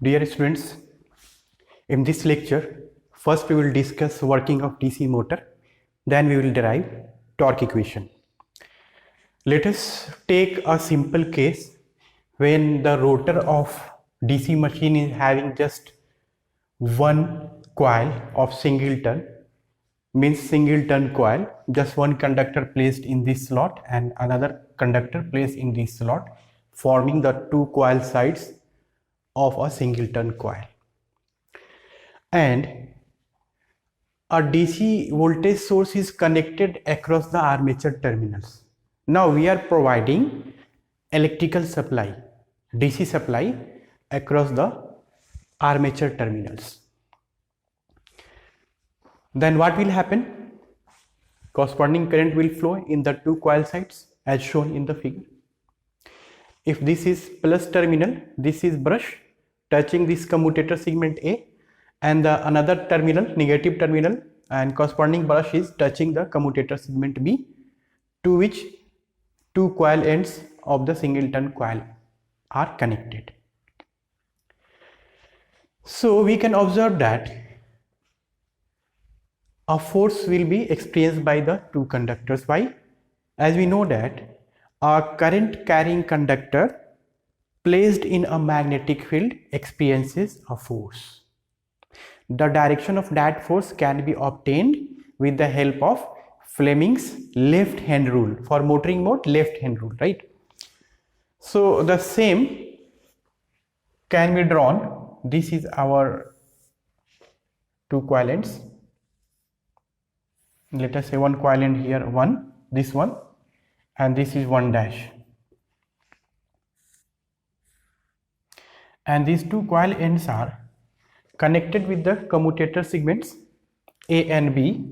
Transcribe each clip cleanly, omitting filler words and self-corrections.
Dear students, in this lecture, first we will discuss working of DC motor, then we will derive torque equation. Let us take a simple case when the rotor of DC machine is having just one coil of single turn, means single turn coil, just one conductor placed in this slot and another conductor placed in this slot, forming the two coil sides of a single turn coil, and a DC voltage source is connected across the armature terminals. Now we are providing electrical supply, DC supply across the armature terminals. Then what will happen? Corresponding current will flow in the two coil sides as shown in the figure. If this is plus terminal, this is brush touching this commutator segment A, and the another terminal, negative terminal, and corresponding brush is touching the commutator segment B, to which two coil ends of the single turn coil are connected. So we can observe that a force will be experienced by the two conductors. Why? As we know that a current carrying conductor placed in a magnetic field experiences a force. The direction of that force can be obtained with the help of Fleming's left hand rule. For motoring mode, left hand rule, right? So the same can be drawn. This is our two coil ends. Let us say one coil end here, one, this one, and this is 1 dash. And these two coil ends are connected with the commutator segments A and B.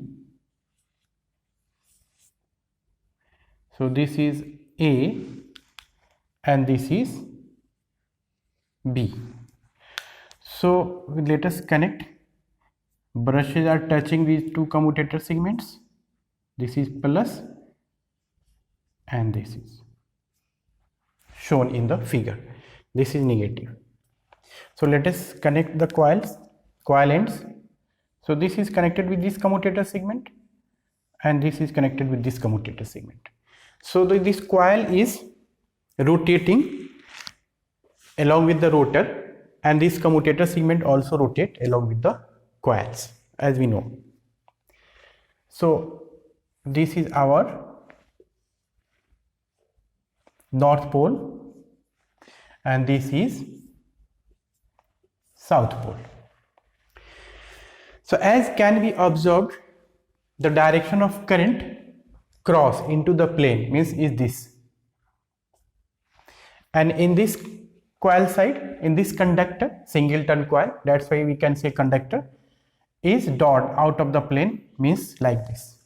So this is A and this is B. So let us connect. Brushes are touching these two commutator segments. This is plus and this is shown in the figure. This is negative. So let us connect the coil ends. So this is connected with this commutator segment and this is connected with this commutator segment. So this coil is rotating along with the rotor, and this commutator segment also rotate along with the coils, as we know. So this is our north pole and this is south pole. So as can be observed, the direction of current cross into the plane means is this, and in this coil side, in this conductor, single turn coil, that's why we can say conductor, is dot out of the plane, means like this.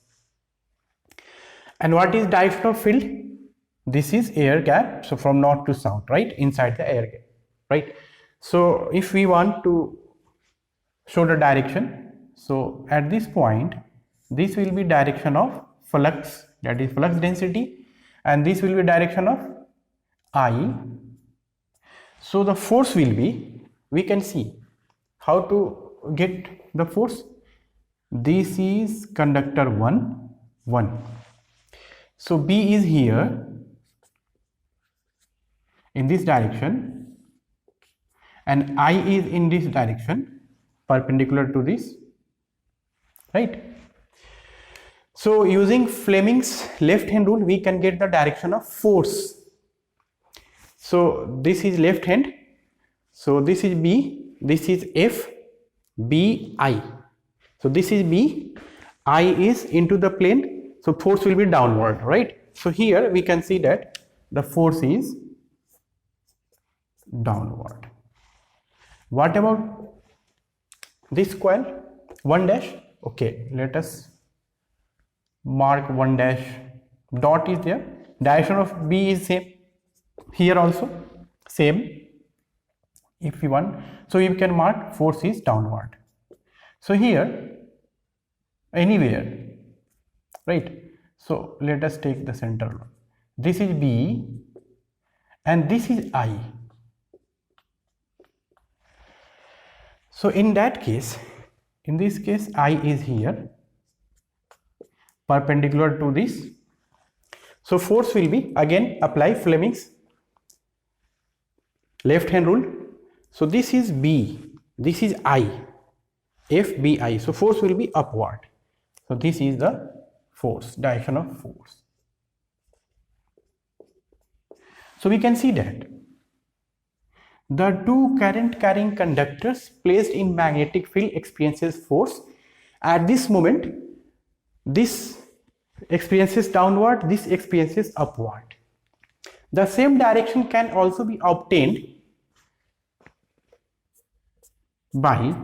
And what is direction of field? This is air gap, so from north to south, right, inside the air gap, right? So if we want to show the direction, so at this point this will be direction of flux, that is flux density, and this will be direction of I. So the force will be, we can see how to get the force. This is conductor 1, 1. So B is here in this direction and I is in this direction, perpendicular to this, right? So using Fleming's left hand rule, we can get the direction of force. So this is left hand, so this is B, this is F, B, I. So this is B, I is into the plane, so force will be downward, right? So here we can see that the force is downward. What about this coil? 1 dash. Okay, let us mark 1 dash. Dot is there. Direction of B is same. Here also same. If you want, so you can mark force is downward. So here, anywhere, right? So let us take the center one. This is B and this is I. So in that case, in this case, I is here, perpendicular to this. So force will be, again apply Fleming's left hand rule. So this is B, this is I, FBI. So force will be upward. So this is the force, direction of force. So we can see that the two current carrying conductors placed in magnetic field experiences force. At this moment, this experiences downward, this experiences upward. The same direction can also be obtained by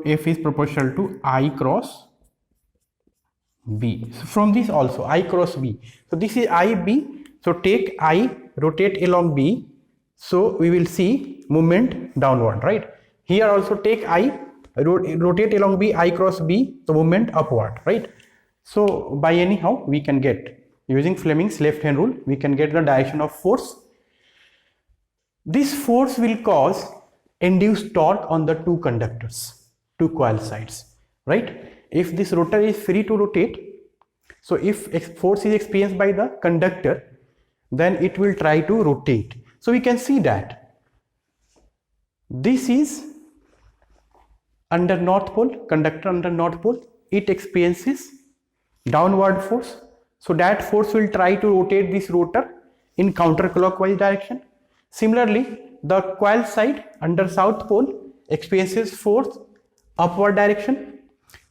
F is proportional to I cross B. So from this also I cross B. So this is IB. So take I, rotate along B. So we will see movement downward, right? Here also take I, rotate along B, I cross B, the movement upward, right? So by anyhow we can get, using Fleming's left hand rule, we can get the direction of force. This force will cause induced torque on the two conductors, two coil sides, right? If this rotor is free to rotate, so if force is experienced by the conductor, then it will try to rotate. So we can see that this is under north pole, conductor under north pole, it experiences downward force. So that force will try to rotate this rotor in counterclockwise direction. Similarly, the coil side under south pole experiences force upward direction.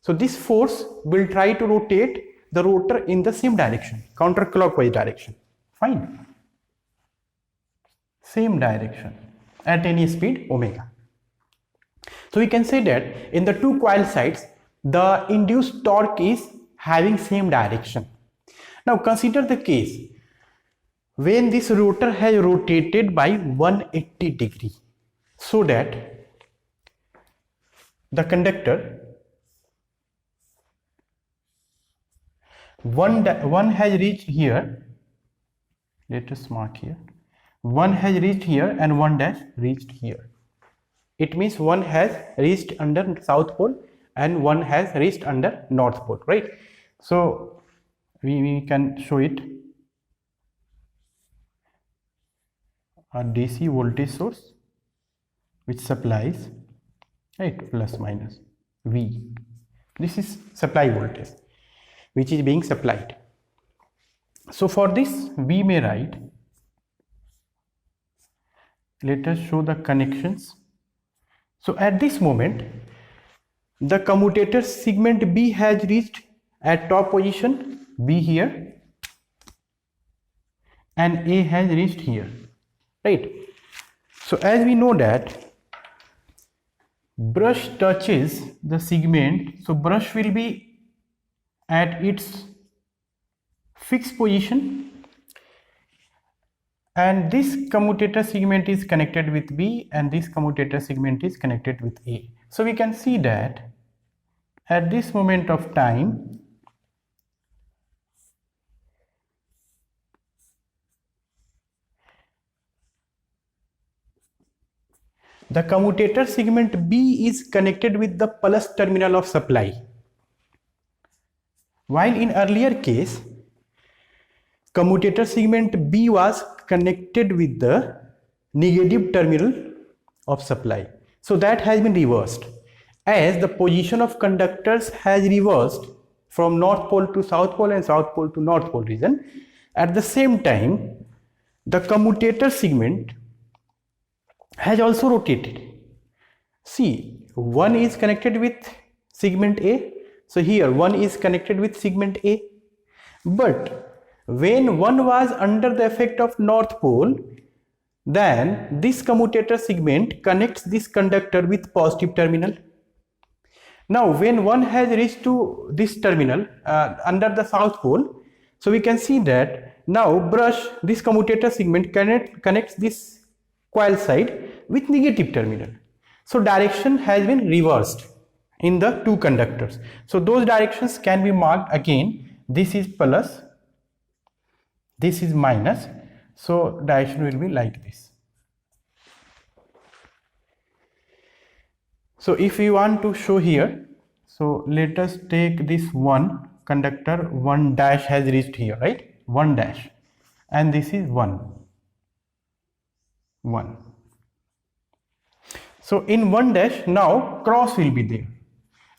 So this force will try to rotate the rotor in the same direction, counterclockwise direction. Fine. Same direction at any speed omega. So we can say that in the two coil sides, the induced torque is having same direction. Now consider the case when this rotor has rotated by 180 degree, so that the conductor one has reached here, let us mark here, one has reached here and one has reached here. It means one has reached under south pole and one has reached under north pole, right? So we can show it. A DC voltage source which supplies, right, plus minus V. This is supply voltage which is being supplied. So for this we may write, let us show the connections. So at this moment the commutator segment B has reached at top position, B here, and A has reached here, right? So as we know that brush touches the segment, so brush will be at its fixed position and this commutator segment is connected with B and this commutator segment is connected with A. So we can see that at this moment of time the commutator segment B is connected with the plus terminal of supply, while in earlier case commutator segment B was connected with the negative terminal of supply. So that has been reversed. As the position of conductors has reversed from north pole to south pole and south pole to north pole region, at the same time the commutator segment has also rotated. See, one is connected with segment A, so here one is connected with segment A, but when one was under the effect of north pole, then this commutator segment connects this conductor with positive terminal. Now when one has reached to this terminal under the south pole, so we can see that now brush, this commutator segment connects this coil side with negative terminal. So direction has been reversed in the two conductors. So those directions can be marked again. This is plus, this is minus. So direction will be like this. So if we want to show here, so let us take this one conductor, one dash has reached here, right? One dash, and this is one. So in one dash now cross will be there.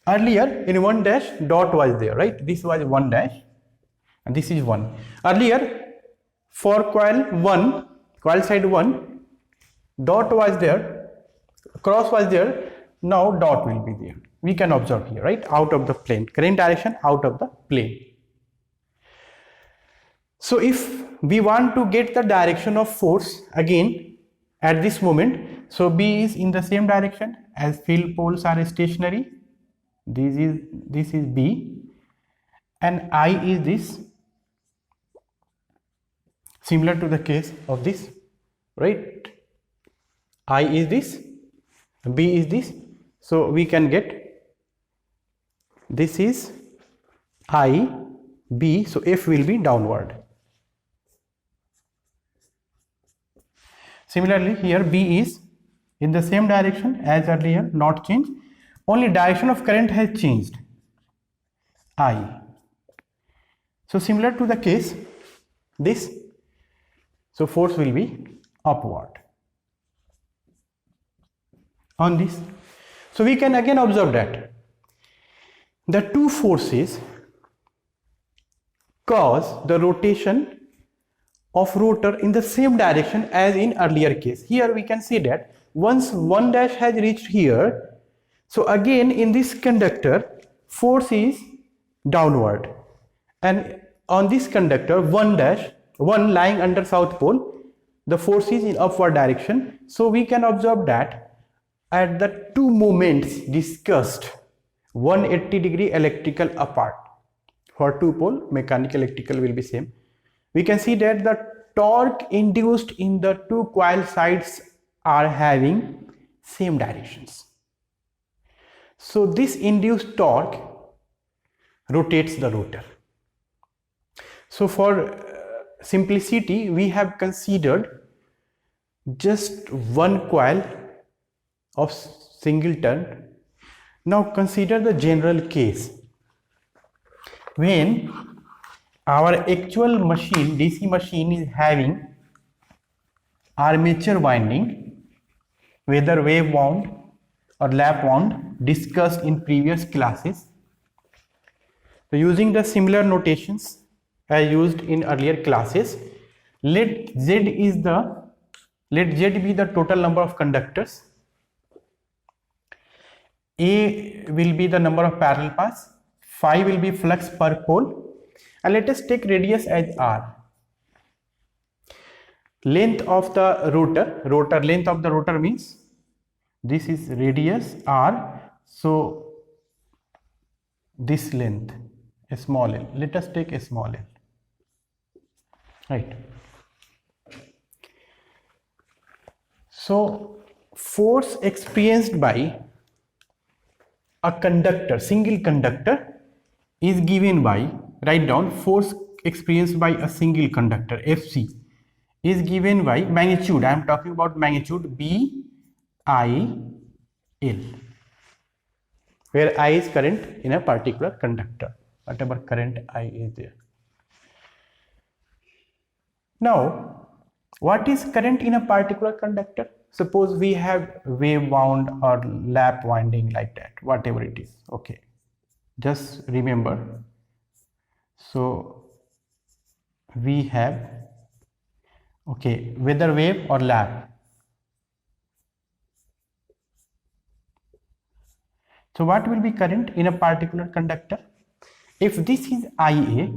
Earlier in one dash dot was there, right? This was one dash and this is one. Earlier for coil 1, coil side 1, dot was there, cross was there, now dot will be there. We can observe here, right? Out of the plane, current direction out of the plane. So if we want to get the direction of force again at this moment, so B is in the same direction as field poles are stationary. This is B, and I is this, similar to the case of this, right? I is this, B is this, so we can get this is I, B, so F will be downward. Similarly here B is in the same direction as earlier, not changed, only direction of current has changed, I. So similar to the case this, so force will be upward on this. So we can again observe that the two forces cause the rotation of rotor in the same direction as in earlier case. Here we can see that once one dash has reached here, so again in this conductor force is downward, and on this conductor one lying under south pole, the force is in upward direction. So we can observe that at the two moments discussed 180-degree electrical apart, for two pole mechanical electrical will be same, we can see that the torque induced in the two coil sides are having same directions. So this induced torque rotates the rotor. So for simplicity we have considered just one coil of single turn. Now consider the general case when our actual machine, DC machine, is having armature winding, whether wave wound or lap wound, discussed in previous classes. So using the similar notations as used in earlier classes, let Z be the total number of conductors, A will be the number of parallel paths, phi will be flux per pole, and let us take radius as R. Length of the rotor length of the rotor means this is radius R, so this length, a small l, let us take a small l, right? So force experienced by a conductor, single conductor, is given by, write down, force experienced by a single conductor FC is given by magnitude, I am talking about magnitude B I L, where I is current in a particular conductor, whatever current I is there. Now what is current in a particular conductor? Suppose we have wave wound or lap winding, like that, whatever it is, okay, just remember. So we have, okay, whether wave or lap. So what will be current in a particular conductor? If this is IA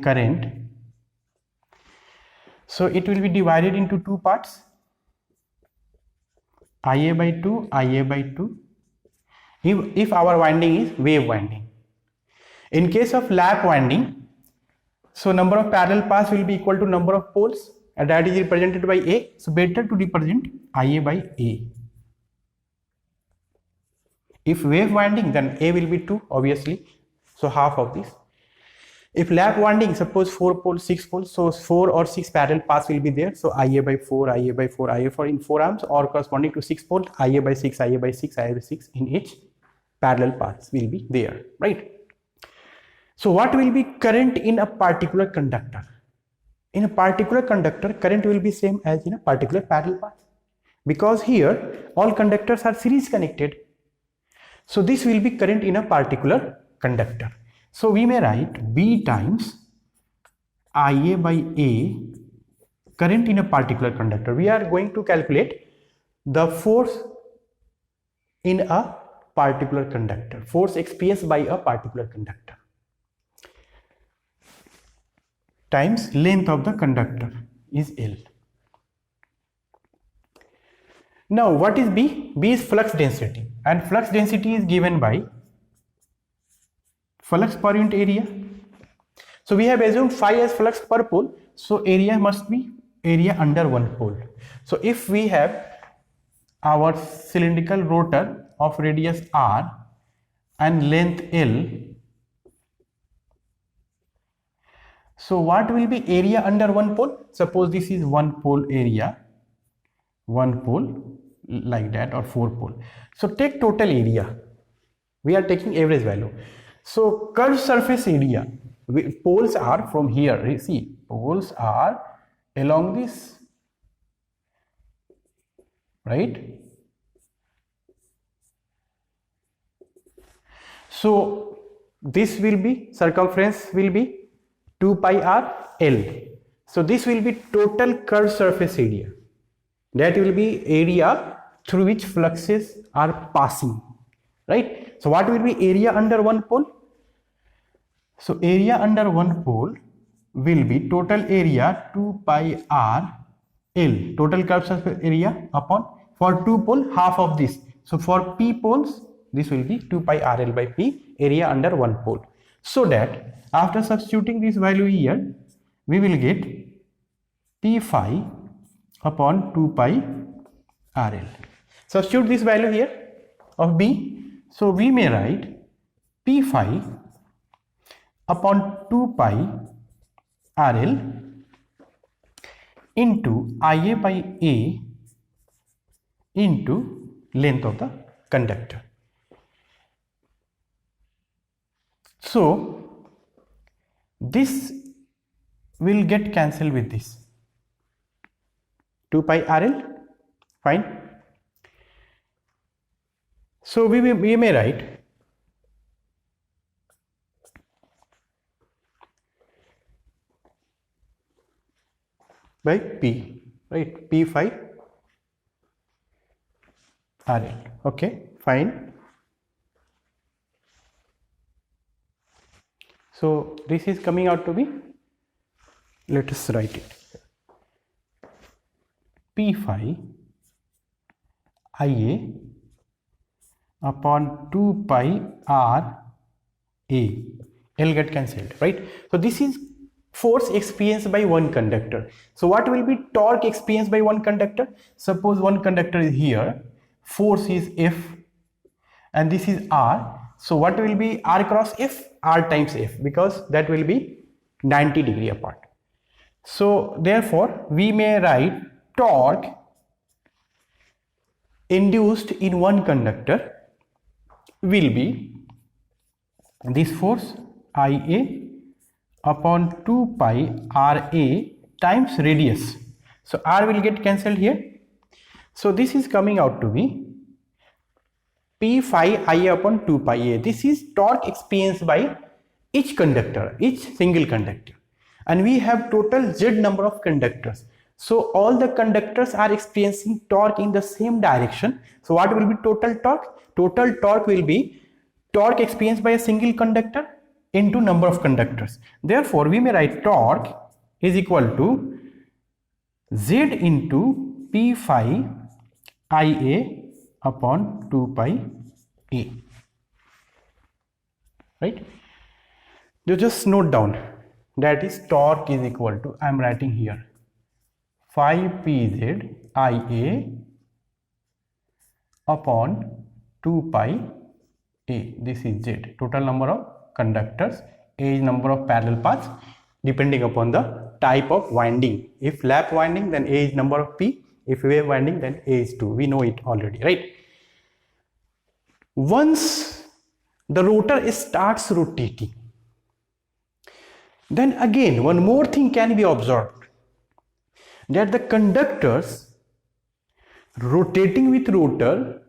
current, so it will be divided into two parts, IA by 2, IA by 2, if our winding is wave winding. In case of lap winding, so number of parallel paths will be equal to number of poles, and that is represented by A, so better to represent IA by A. If wave winding, then A will be 2, obviously, so half of this. If lap winding, suppose 4 poles, 6 poles, so 4 or 6 parallel paths will be there. So IA by 4, IA by 4, IA 4 in 4 arms, or corresponding to 6 poles, IA by 6, IA by 6, IA by 6 in each parallel paths will be there, right? So what will be current in a particular conductor? In a particular conductor, current will be same as in a particular parallel path, because here all conductors are series connected. So this will be current in a particular conductor. So we may write B times IA by A, current in a particular conductor. We are going to calculate the force in a particular conductor, force experienced by a particular conductor, times length of the conductor is L. Now what is B? B is flux density, and flux density is given by flux per unit area. So we have assumed phi as flux per pole, so area must be area under one pole. So if we have our cylindrical rotor of radius r and length L, so what will be area under one pole? Suppose this is one pole area, one pole like that, or 4 pole. So take total area. We are taking average value. So curved surface area, poles are from here. You see, poles are along this, right? So this will be, circumference will be 2 pi r L. So this will be total curved surface area. That will be area through which fluxes are passing, right? So what will be area under one pole? So area under one pole will be total area 2 pi r L, total curved surface area, upon, for 2 pole, half of this. So for P poles, this will be 2 pi r L by P, area under one pole. So that after substituting this value here, we will get P phi upon 2 pi r L. Substitute this value here of B. So we may write P phi upon 2 pi r L into IA by A into length of the conductor. So this will get cancelled with this 2 pi r L, fine. So we may write by P, right? P phi r L. Okay, fine. So this is coming out to be, let us write it, P phi IA upon 2 pi r A. L get cancelled, right? So this is force experienced by one conductor. So what will be torque experienced by one conductor? Suppose one conductor is here, force is F and this is R. So what will be R cross F? R times F, because that will be 90 degree apart. So therefore we may write torque induced in one conductor will be this force IA upon 2 pi RA times radius. So R will get cancelled here. So this is coming out to be P phi IA upon 2 pi A. This is torque experienced by each conductor, each single conductor. And we have total Z number of conductors. So all the conductors are experiencing torque in the same direction. So what will be total torque? Total torque will be torque experienced by a single conductor into number of conductors. Therefore, we may write torque is equal to Z into P phi IA upon 2 pi A. Right? You just note down, that is torque is equal to, I am writing here, phi pz IA upon 2 pi A. This is Z, total number of conductors A is number of parallel paths depending upon the type of winding. If lap winding, then A is number of P. If wave winding, then A is 2. We know it already, right? Once the rotor starts rotating, then again one more thing can be observed, that the conductors rotating with rotor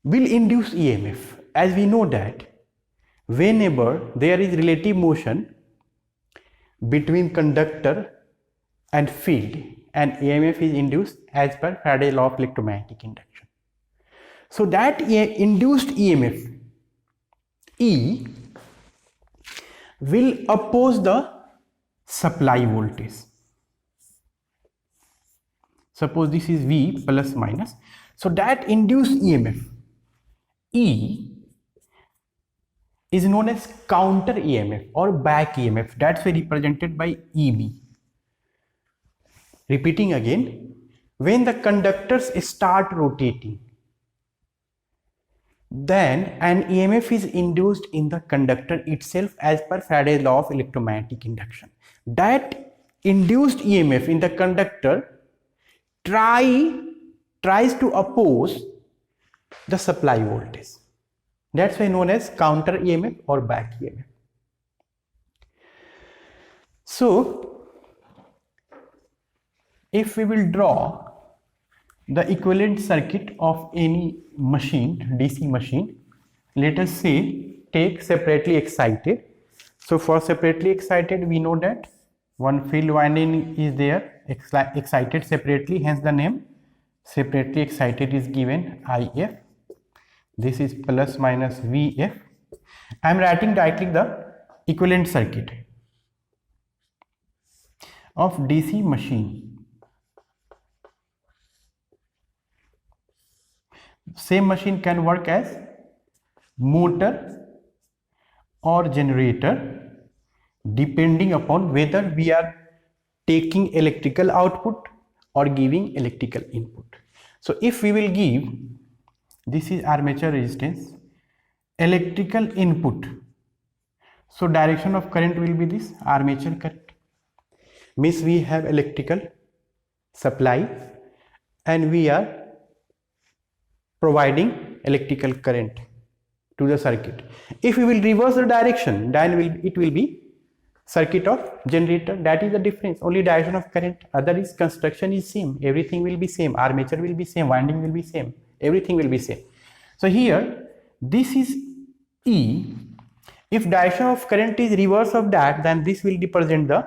will induce EMF. As we know that whenever there is relative motion between conductor and field, an EMF is induced as per Faraday's law of electromagnetic induction. So that induced EMF E will oppose the supply voltage. Suppose this is V plus minus. So that induced EMF E is known as counter EMF or back EMF. That's represented by EB. Repeating again, when the conductors start rotating, then an EMF is induced in the conductor itself as per Faraday's law of electromagnetic induction. That induced EMF in the conductor tries to oppose the supply voltage. That's why known as counter EMF or back EMF. So if we will draw the equivalent circuit of any machine, DC machine, let us say take separately excited. So for separately excited, we know that one field winding is there, excited separately, hence the name separately excited is given IF. This is plus minus VF. I am writing directly the equivalent circuit of DC machine. Same machine can work as motor or generator depending upon whether we are taking electrical output or giving electrical input. So if we will give, this is armature resistance, electrical input, so direction of current will be this armature current. Means we have electrical supply and we are providing electrical current to the circuit. If we will reverse the direction, then it will be circuit of generator. That is the difference, only direction of current. Other is construction is same, everything will be same, armature will be same, winding will be same, everything will be same. So here this is E. If direction of current is reverse of that, then this will represent the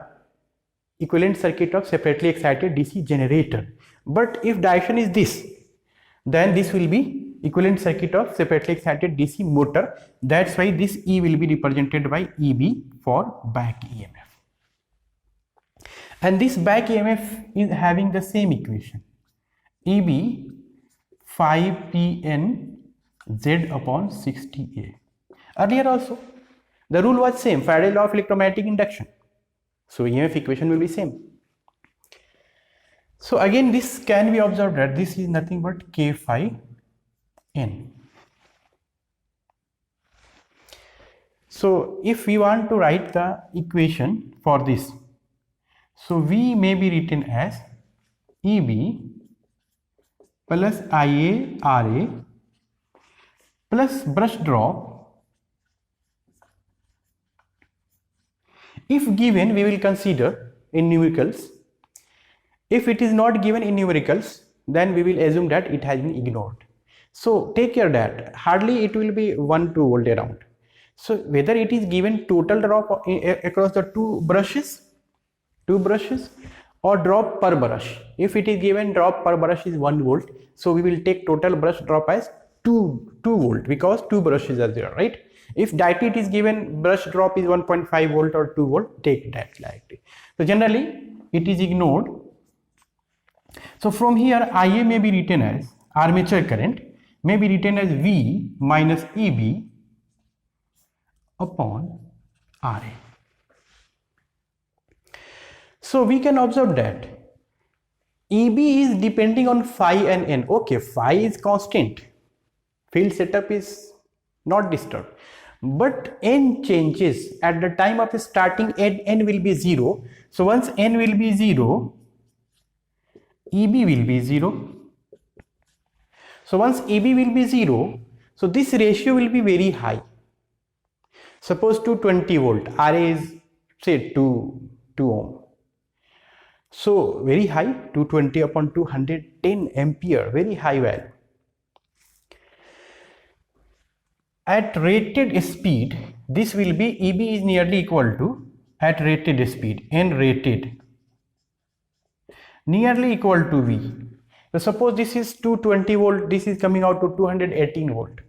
equivalent circuit of separately excited DC generator. But if direction is this, then this will be equivalent circuit of separately excited DC motor. That's why this E will be represented by EB for back EMF. And this back EMF is having the same equation, EB 5PN Z upon 60A. Earlier also the rule was same, Faraday's law of electromagnetic induction. So EMF equation will be same. So again this can be observed that this is nothing but K phi N. So if we want to write the equation for this, so V may be written as EB plus IA RA plus brush drop. If given, we will consider in numericals. If it is not given in numericals, then we will assume that it has been ignored. So take care that hardly it will be 1-2 volt around. So whether it is given total drop across the two brushes or drop per brush. If it is given drop per brush is 1 volt, so we will take total brush drop as 2 volt because 2 brushes are there, right? If directly it is given brush drop is 1.5 volt or 2 volt, take that directly. So generally it is ignored. So from here IA may be written as armature current, may be written as V minus EB upon RA. So we can observe that EB is depending on phi and N. Okay, phi is constant, field setup is not disturbed, but n changes at the time of starting. N will be 0. So once n will be 0, EB will be 0. So once EB will be 0, so this ratio will be very high. Suppose 220 volt, RA is say 2 ohm. So very high, 220 upon 210 ampere, very high value. At rated speed, this will be EB is nearly equal to, at rated speed, N rated nearly equal to V. So suppose this is 220 volt, this is coming out to 218 volt.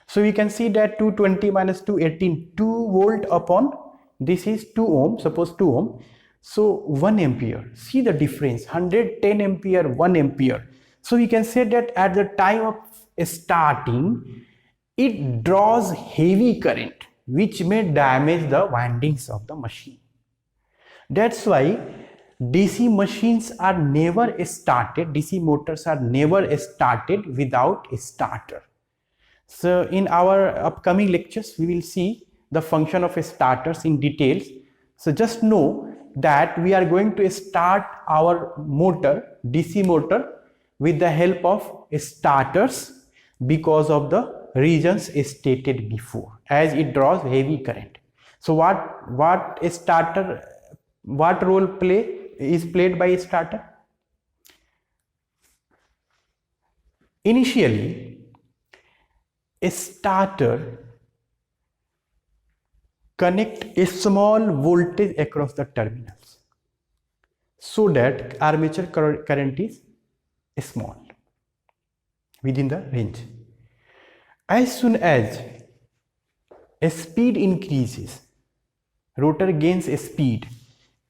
So we can see that 220 minus 218, 2 volt upon this is 2 ohm, suppose 2 ohm. So 1 ampere, see the difference, 110 ampere, 1 ampere. So we can say that at the time of starting, it draws heavy current which may damage the windings of the machine. That's why DC machines are never started, DC motors are never started without a starter. So in our upcoming lectures, we will see the function of starters in details. So just know that we are going to start our motor, DC motor, with the help of starters because of the reasons stated before, as it draws heavy current. So what role is played by a starter? Initially, a starter connect a small voltage across the terminals so that armature current is small within the range. As soon as a speed increases, rotor gains a speed,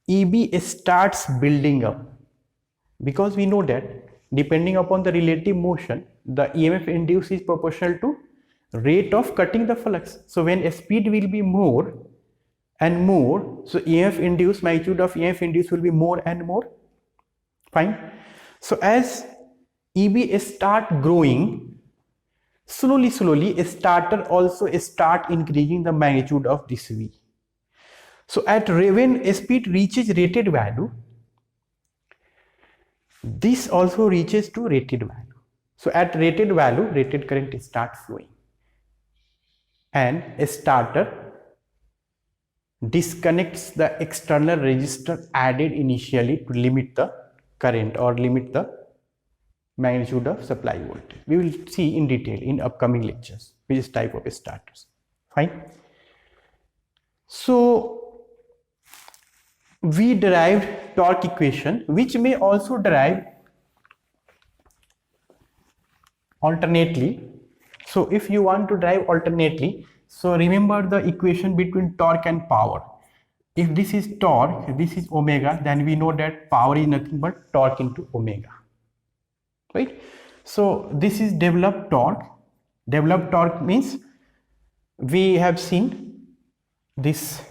EB starts building up, because we know that depending upon the relative motion, the EMF induced is proportional to rate of cutting the flux. So when a speed will be more and more, so EMF induced, magnitude of EMF induced will be more and more. Fine. So as EB start growing, slowly a starter also start increasing the magnitude of this V. So when a speed reaches rated value, this also reaches to rated value. So at rated value, rated current starts flowing, and a starter disconnects the external resistor added initially to limit the current or limit the magnitude of supply voltage. We will see in detail in upcoming lectures which type of starters. Fine. So we derived torque equation, which may also derive alternately. So if you want to derive alternately, so remember the equation between torque and power. If this is torque, this is omega, then we know that power is nothing but torque into omega, right? So this is developed torque. Developed torque means we have seen this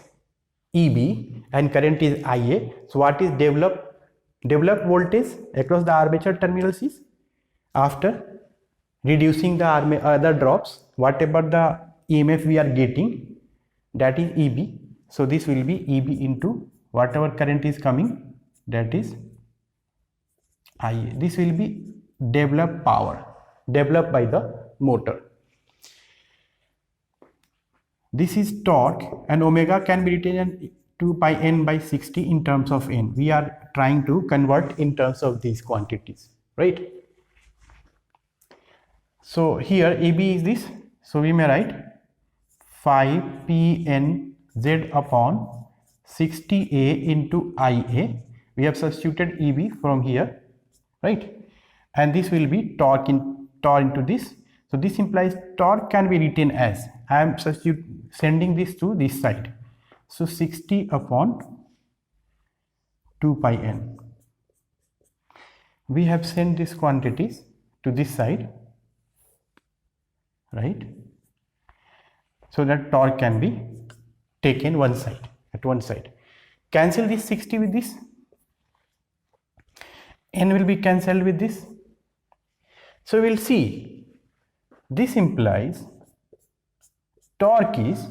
EB and current is IA. So what is developed voltage across the armature terminals is, after reducing the other drops, whatever the EMF we are getting, that is EB. So this will be EB into whatever current is coming, that is IA. This will be developed power developed by the motor. This is torque, and omega can be written as 2 pi n by 60 in terms of n. We are trying to convert in terms of these quantities, right? So here EB is this, so we may write 5 Pn Z upon 60A into IA. We have substituted EB from here, right? And this will be torque into this. So this implies torque can be written as, I am sending this to this side. So 60 upon 2 pi n. We have sent these quantities to this side, right? So that torque can be taken at one side. Cancel this 60 with this. N will be cancelled with this. So we will see this implies torque is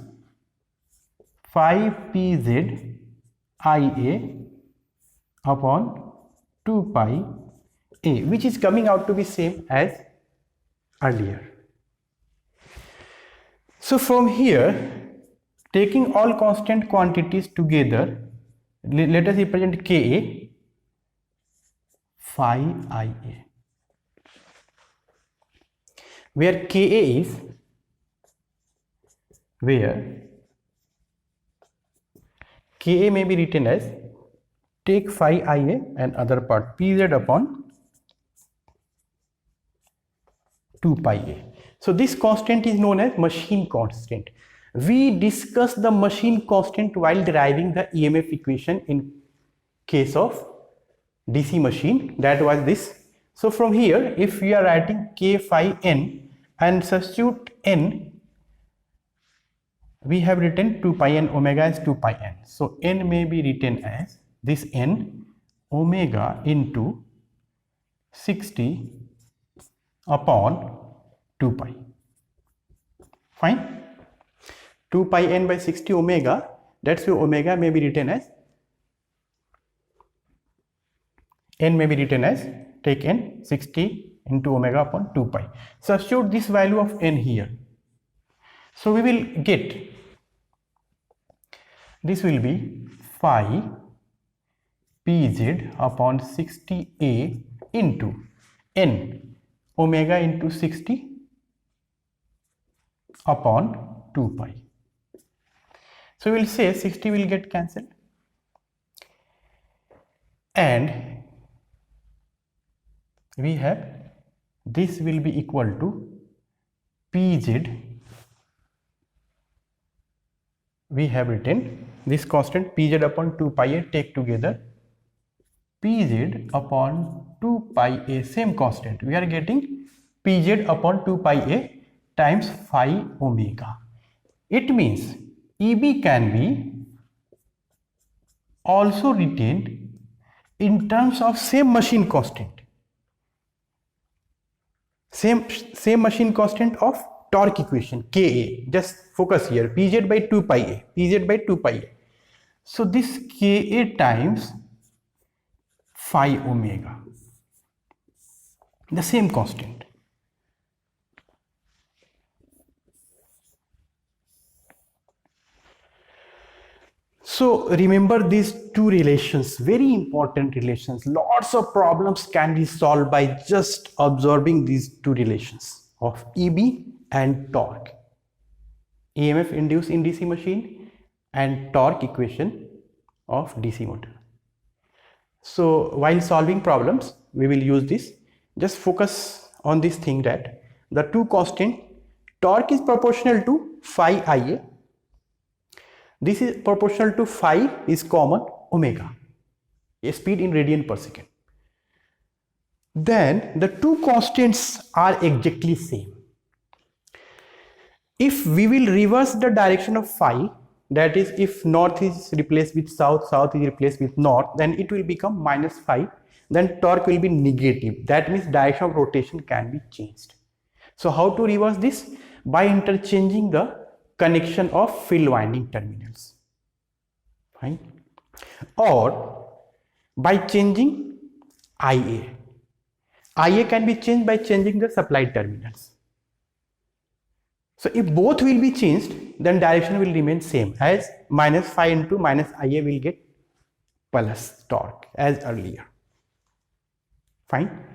5 pz ia upon 2 pi a, which is coming out to be same as earlier. So from here, taking all constant quantities together, let us represent Ka phi ia, where Ka is Ka may be written as, take phi ia and other part pz upon 2 pi a. So this constant is known as machine constant. We discussed the machine constant while deriving the EMF equation in case of DC machine, that was this. So from here, if we are writing K phi n and substitute n, we have written 2 pi n, omega as 2 pi n. So n may be written as this n omega into 60 upon 2 pi. Fine. 2 pi n by 60 omega, that's why omega may be written as, n may be written as, take n 60 into omega upon 2 pi. Substitute this value of n here. So we will get, this will be phi pz upon 60a into n omega into 60 upon 2 pi. So we will say 60 will get cancelled and we have, this will be equal to pz, we have written this constant pz upon 2 pi a, take together pz upon 2 pi a, same constant, we are getting pz upon 2 pi a times phi omega. It means EB can be also retained in terms of same machine constant, same machine constant of torque equation Ka. Just focus here, pz by 2 pi a, pz by 2 pi a. So this Ka times phi omega, the same constant. So remember these two relations, very important relations. Lots of problems can be solved by just observing these two relations of EB and torque, EMF induced in DC machine and torque equation of DC motor. So while solving problems, we will use this. Just focus on this thing that the two constant, torque is proportional to phi ia. This is proportional to phi is common omega, a speed in radian per second. Then the two constants are exactly same. If we will reverse the direction of phi, that is if north is replaced with south, south is replaced with north, then it will become minus phi, then torque will be negative. That means direction of rotation can be changed. So how to reverse this? By interchanging the connection of field winding terminals, fine, or by changing IA. IA can be changed by changing the supply terminals. So if both will be changed, then direction will remain same, as minus phi into minus IA will get plus torque as earlier, fine.